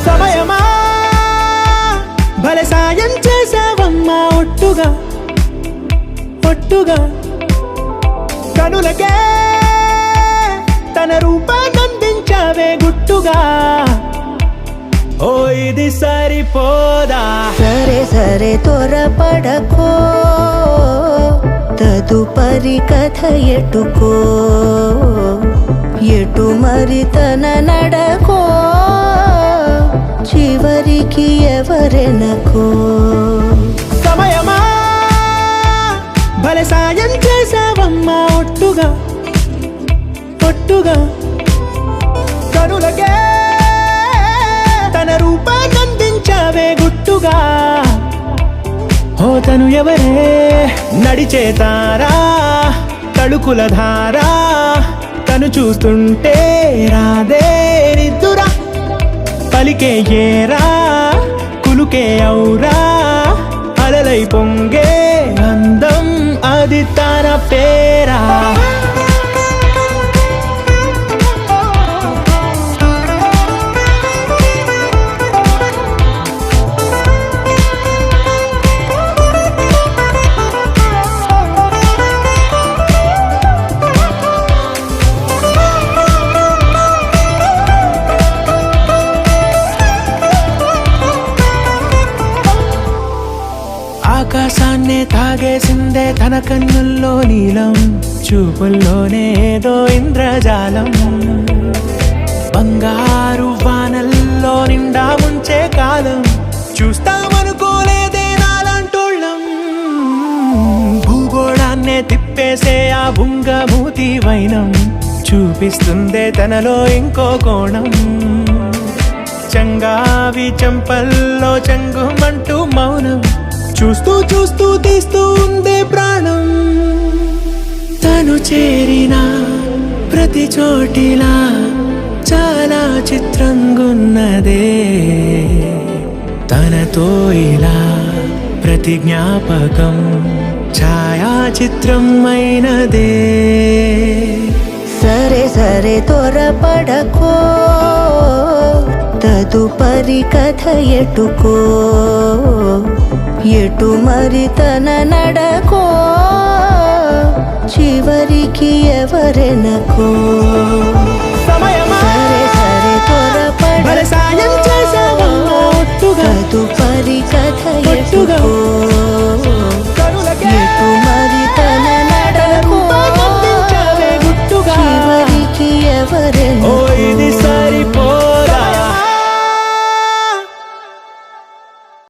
సమయమా భలే సాయం చేసావమ్మా ఒట్టుగా ఒట్టుగా కనులకే తన రూపాన్నందించావే గుట్టుగా ఓ ఇది సరిపోదా సరే సరే త్వరపడకో తదుపరి కథ ఎటుకో ఎటు మరి తన నడకో చివరికి ఎవరెనకో సమయమా భలే సాయం చేసావమ్మా ఒట్టుగా ఒట్టుగా కనులకే తన రూపాన్నందించావే గుట్టుగా ఓ తను ఎవరే నడిచే తారా తళుకుల ధారా తను చూస్తుంటే రాదే నిద్దురా పలికే ఏరా కులుకే ఔరా అలలై పొంగే అందం అది తన పేరా ఆకాశాన్నే తాగేసిందే తన కన్నుల్లో నీలం చూపుల్లోనే ఏదో ఇంద్రజాలం బంగారు వానల్లో నిండా ముంచే కాలం చూస్తామనుకోలేదే నాలంటోళ్ళం భూగోళాన్నే తిప్పేసే ఆ బుంగమూతి వైనం చూపిస్తుందే తనలో ఇంకో కోణం చంగావి చంపల్లో చంగుమంటూ మౌనం చూస్తూ చూస్తూ తీస్తూ ఉందే ప్రాణం తను చేరిన ప్రతి చోటిలా చాలా చిత్రంగున్నదే తనతో ఇలా ప్రతి జ్ఞాపకం ఛాయాచిత్రం అయినదే సరే సరే త్వరపడకో తదుపరి కథ ఎటుకో ఎటు మరి తన నడకో చివరికి ఎవరెనకో సమయమా సరే సరే భలే సాయం చేసావమ్మా ఒట్టుగా తదుపరి కథ ఒట్టుగా ఎటుకో కనులకే ఎటు మరి తన నడకో రూపాన్నందించావే గుట్టుగా చివరికి ఎవరెనకో